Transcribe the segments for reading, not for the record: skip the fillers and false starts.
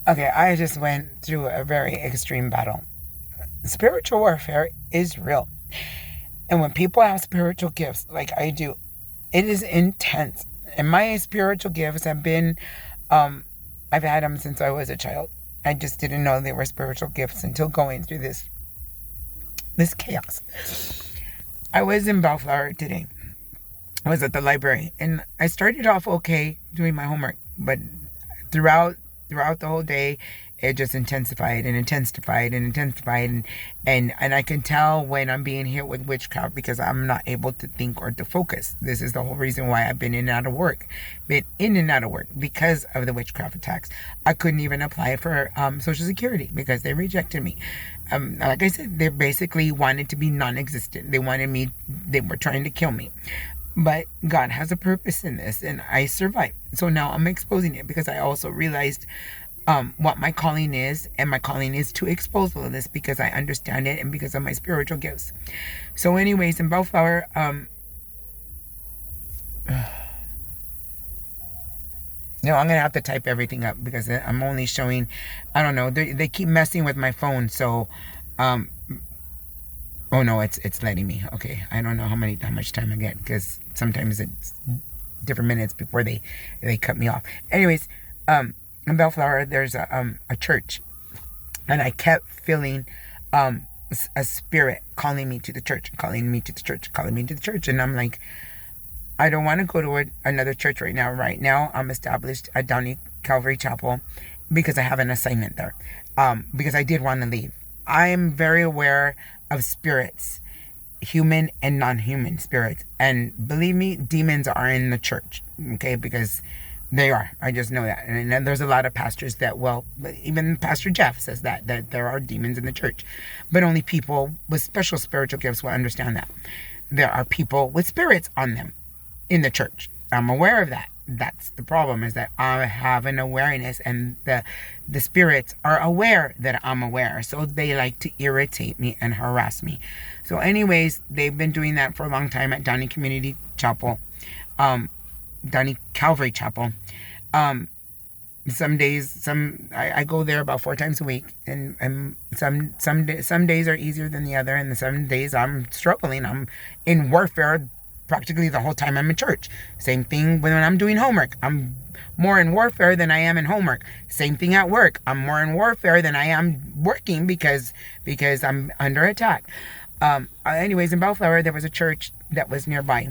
Okay, I just went through a very extreme battle. Spiritual warfare is real. And when people have spiritual gifts like I do, it is intense. And my spiritual gifts have been, um, I've had them since I was a child. I just didn't know they were spiritual gifts until going through this chaos. I was in Bellflower today. I was at the library, and I started off okay doing my homework, but throughout throughout the whole day, it just intensified and intensified and intensified, and I can tell when I'm being hit with witchcraft because I'm not able to think or to focus. This is the whole reason why I've been in and out of work, because of the witchcraft attacks. I couldn't even apply for Social Security because they rejected me. Like I said, they basically wanted to be non-existent. They were trying to kill me. But God has a purpose in this, and I survived. So now I'm exposing it because I also realized what my calling is, and my calling is to expose all of this because I understand it and because of my spiritual gifts. So, anyways, in Bellflower, I'm gonna have to type everything up because I'm only showing. I don't know. They keep messing with my phone, so um, oh no, it's letting me. Okay, I don't know how much time I get because sometimes it's different minutes before they cut me off. Anyways, in Bellflower there's a church, and I kept feeling a spirit calling me to the church, calling me to the church, calling me to the church, and I'm like, I don't want to go to another church right now. Right now, I'm established at Downey Calvary Chapel because I have an assignment there. Because I did want to leave. I am very aware of spirits, human and non-human spirits, and believe me, demons are in the church. Okay, because they are. I just know that, and then there's a lot of pastors that, well, even Pastor Jeff says that there are demons in the church, but only people with special spiritual gifts will understand that. There are people with spirits on them in the church. I'm aware of that. That's the problem, is that I have an awareness, and the spirits are aware that I'm aware, so they like to irritate me and harass me. So anyways, they've been doing that for a long time at Downey Community Chapel, Downey Calvary Chapel. Some days, I go there about 4 times a week, and some days are easier than the other, and some days I'm struggling. I'm in warfare practically the whole time I'm in church. Same thing when I'm doing homework. I'm more in warfare than I am in homework. Same thing at work. I'm more in warfare than I am working because I'm under attack. Anyways, in Bellflower, there was a church that was nearby,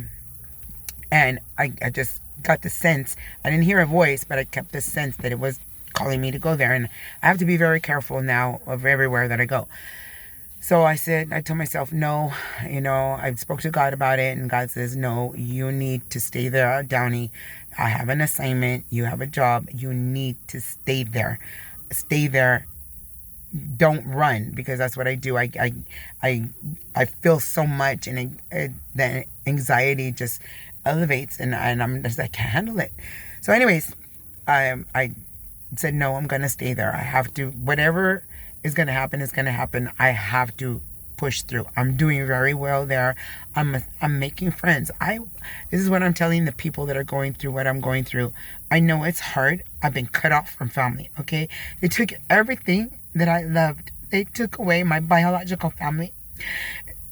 and I just got the sense. I didn't hear a voice, but I kept the sense that it was calling me to go there, and I have to be very careful now of everywhere that I go. So I told myself, no, I spoke to God about it, and God says, no, you need to stay there at Downey. I have an assignment. You have a job. You need to stay there. Stay there. Don't run, because that's what I do. I feel so much, and the anxiety just elevates, and I'm just, I can't handle it. So anyways, I said, no, I'm going to stay there. I have to, whatever is going to happen is going to happen. I have to push through. I'm doing very well there. I'm making friends. This is what I'm telling the people that are going through what I'm going through. I know it's hard. I've been cut off from family. Okay, they took everything that I loved. They took away my biological family.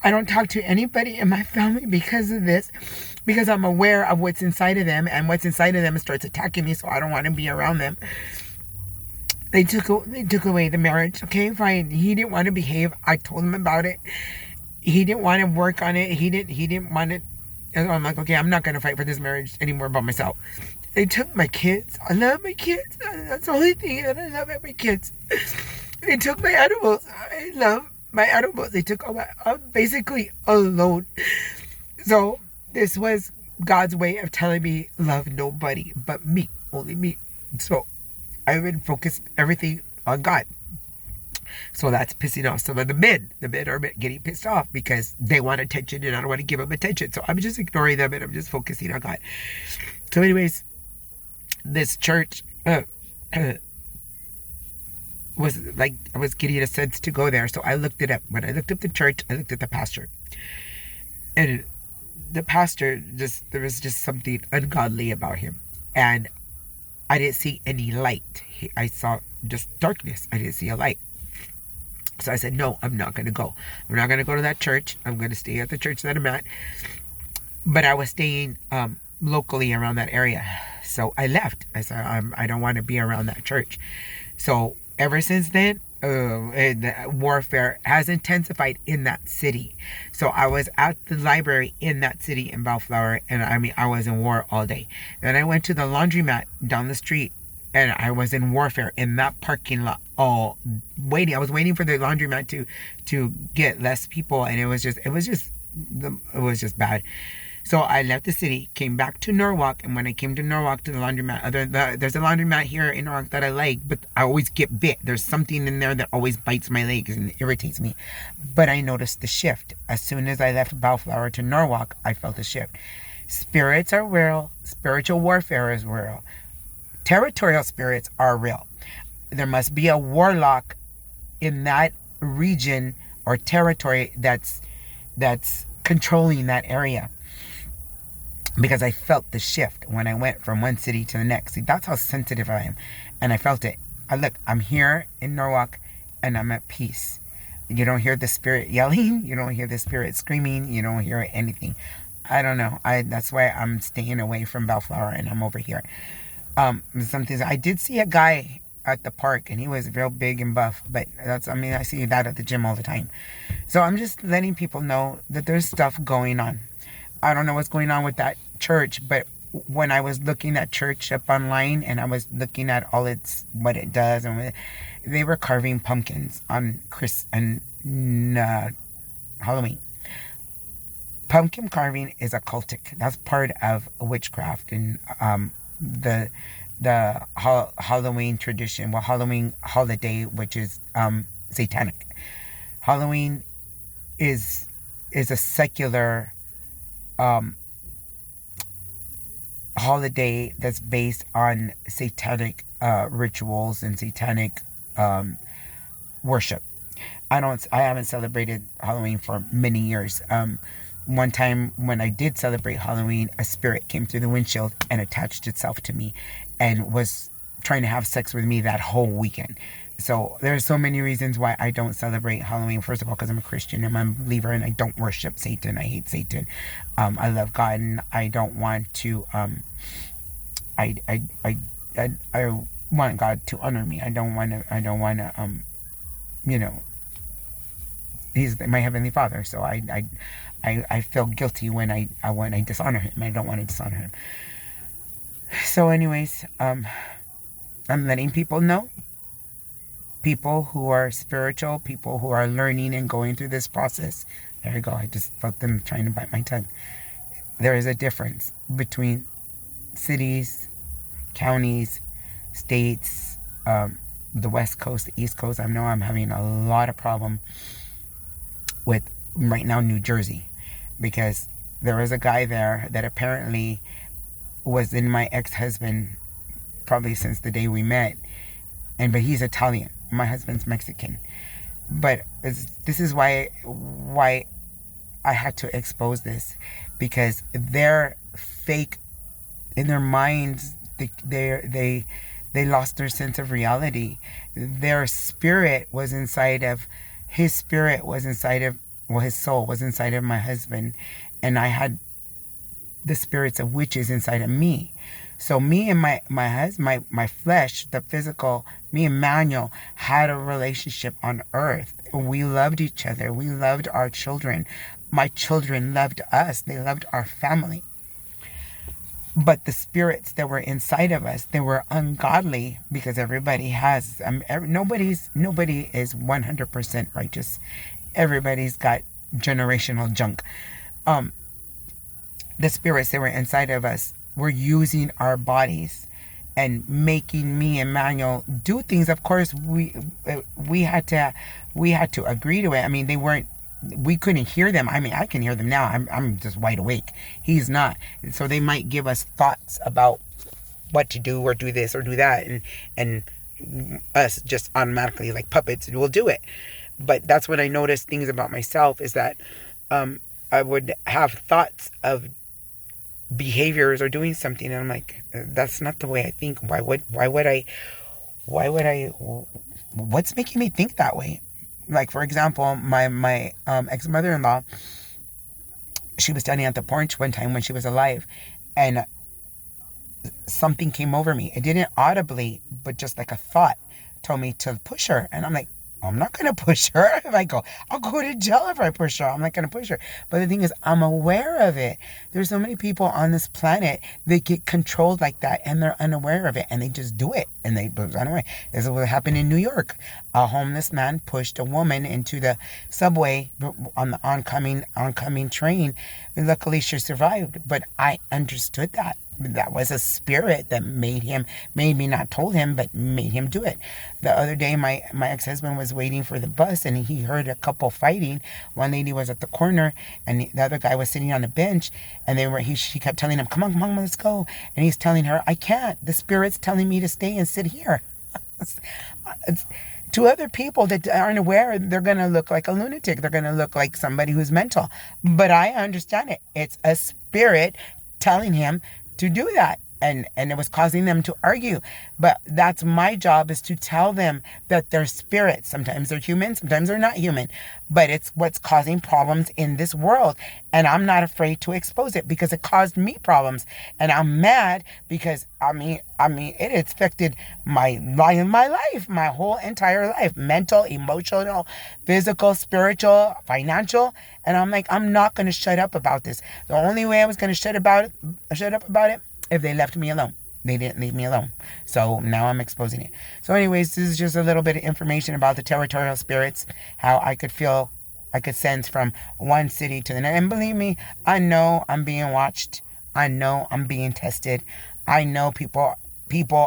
I don't talk to anybody in my family because of this, because I'm aware of what's inside of them, and what's inside of them starts attacking me, so I don't want to be around them. They took away the marriage. Okay, fine. He didn't want to behave. I told him about it. He didn't want to work on it. He didn't want it. And I'm like, okay, I'm not going to fight for this marriage anymore by myself. They took my kids. I love my kids. That's the only thing that I love, my kids. They took my animals. I love my animals. They took all my, I'm basically alone. So this was God's way of telling me, love nobody but me, only me. So I would focus everything on God. So that's pissing off some of the men. The men are getting pissed off because they want attention, and I don't want to give them attention. So I'm just ignoring them, and I'm just focusing on God. So anyways, this church was like, I was getting a sense to go there. So I looked it up. When I looked up the church, I looked at the pastor. And the pastor, there was just something ungodly about him. And I didn't see any light. I saw just darkness. I didn't see a light. So I said, no, I'm not going to go. I'm not going to go to that church. I'm going to stay at the church that I'm at. But I was staying locally around that area. So I left. I said, I don't want to be around that church. So ever since then, the warfare has intensified in that city. So I was at the library in that city in Bellflower, and I was in war all day. Then I went to the laundromat down the street, and I was in warfare in that parking lot, all waiting. I was waiting for the laundromat to get less people, and it was just bad. So I left the city, came back to Norwalk, and when I came to Norwalk to the laundromat, there's a laundromat here in Norwalk that I like, but I always get bit. There's something in there that always bites my legs and irritates me. But I noticed the shift. As soon as I left Bellflower to Norwalk, I felt a shift. Spirits are real. Spiritual warfare is real. Territorial spirits are real. There must be a warlock in that region or territory that's controlling that area. Because I felt the shift when I went from one city to the next. See, that's how sensitive I am. And I felt it. I'm here in Norwalk and I'm at peace. You don't hear the spirit yelling. You don't hear the spirit screaming. You don't hear anything. I don't know. That's why I'm staying away from Bellflower and I'm over here. Something I did see a guy at the park and he was real big and buff. But I see that at the gym all the time. So I'm just letting people know that there's stuff going on. I don't know what's going on with that church, but when I was looking at church up online and I was looking at what it does, and they were carving pumpkins on Halloween. Pumpkin carving is occultic. That's part of witchcraft and the Halloween tradition. Well, Halloween holiday, which is satanic. Halloween is a secular holiday that's based on satanic rituals and satanic worship. I haven't celebrated Halloween for many years. One time when I did celebrate Halloween, a spirit came through the windshield and attached itself to me and was trying to have sex with me that whole weekend. So there's so many reasons why I don't celebrate Halloween. First of all, because I'm a Christian and I'm a believer and I don't worship Satan. I hate Satan. I love God and I don't want to. I want God to honor me. I don't want to. He's my heavenly Father. So I feel guilty when I dishonor him. I don't want to dishonor him. So, anyways, I'm letting people know. People who are spiritual, people who are learning and going through this process. There you go. I just felt them trying to bite my tongue. There is a difference between cities, counties, states, the West Coast, the East Coast. I know I'm having a lot of problem with right now New Jersey because there was a guy there that apparently was in my ex-husband probably since the day we met, but he's Italian. My husband's Mexican. But this is why I had to expose this, because they're fake in their minds. They lost their sense of reality. Their spirit was inside of his soul was inside of my husband, and I had the spirits of witches inside of me. So me and my husband, my flesh, the physical, me and Manuel had a relationship on earth. We loved each other. We loved our children. My children loved us. They loved our family. But the spirits that were inside of us, they were ungodly, because everybody has, nobody is 100% righteous. Everybody's got generational junk. The spirits that were inside of us were using our bodies and making me and Manuel do things. Of course, we had to agree to it. I mean, we couldn't hear them. I mean, I can hear them now. I'm just wide awake. He's not. So they might give us thoughts about what to do or do this or do that, and us just automatically, like puppets, will do it. But that's when I noticed things about myself, is that I would have thoughts of behaviors or doing something, and I'm like, that's not the way I think. Why would I what's making me think that way? Like, for example, my ex mother-in-law, she was standing at the porch one time when she was alive, and something came over me. It didn't audibly, but just like a thought told me to push her. And I'm like, I'm not going to push her. If I go, I'll go to jail if I push her. I'm not going to push her. But the thing is, I'm aware of it. There's so many people on this planet that get controlled like that, and they're unaware of it, and they just do it. And they run away. This is what happened in New York. A homeless man pushed a woman into the subway on the oncoming train. And luckily, she survived. But I understood that. That was a spirit that made me, not told him, but made him do it. The other day, my ex-husband was waiting for the bus, and he heard a couple fighting. One lady was at the corner, and the other guy was sitting on a bench, and she kept telling him, come on, let's go. And he's telling her, I can't. The spirit's telling me to stay and sit here. To other people that aren't aware, they're going to look like a lunatic. They're going to look like somebody who's mental. But I understand it. It's a spirit telling him to do that. And it was causing them to argue. But that's my job, is to tell them that they're spirits. Sometimes they're human, sometimes they're not human. But it's what's causing problems in this world. And I'm not afraid to expose it, because it caused me problems. And I'm mad because, it affected my life, my whole entire life. Mental, emotional, physical, spiritual, financial. And I'm like, I'm not going to shut up about this. The only way I was going to shut up about it, if they left me alone. They didn't leave me alone. So now I'm exposing it. So anyways, this is just a little bit of information about the territorial spirits, how I could sense from one city to the next. And believe me, I know I'm being watched. I know I'm being tested. I know people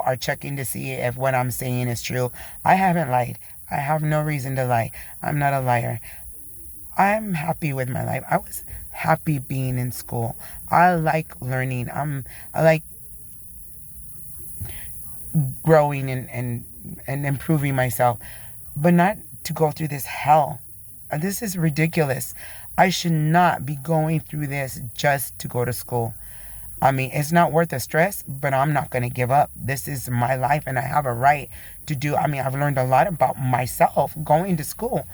are checking to see if what I'm saying is true. I haven't lied. I have no reason to lie. I'm not a liar. I'm happy with my life. I was happy being in school. I like learning. I like growing and improving myself, but not to go through this hell. This is ridiculous. I should not be going through this just to go to school. It's not worth the stress, but I'm not going to give up. This is my life, and I have a right to do. I've learned a lot about myself going to school.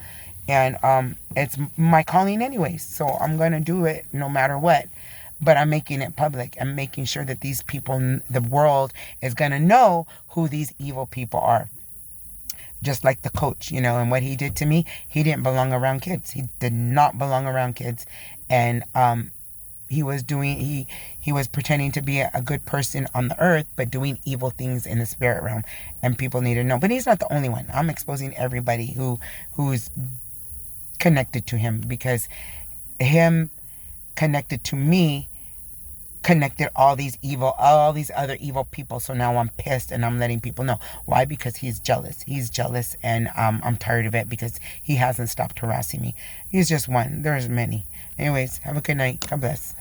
And it's my calling anyways, so I'm going to do it no matter what. But I'm making it public. I'm making sure that these people, the world, is going to know who these evil people are. Just like the coach, and what he did to me. He didn't belong around kids. He did not belong around kids. And he was pretending to be a good person on the earth, but doing evil things in the spirit realm. And people need to know. But he's not the only one. I'm exposing everybody who's connected to him, because him connected to me connected all these other evil people. So now I'm pissed, and I'm letting people know. Why? Because he's jealous, and I'm tired of it, because he hasn't stopped harassing me. He's just one. There's many. Anyways, have a good night. God bless.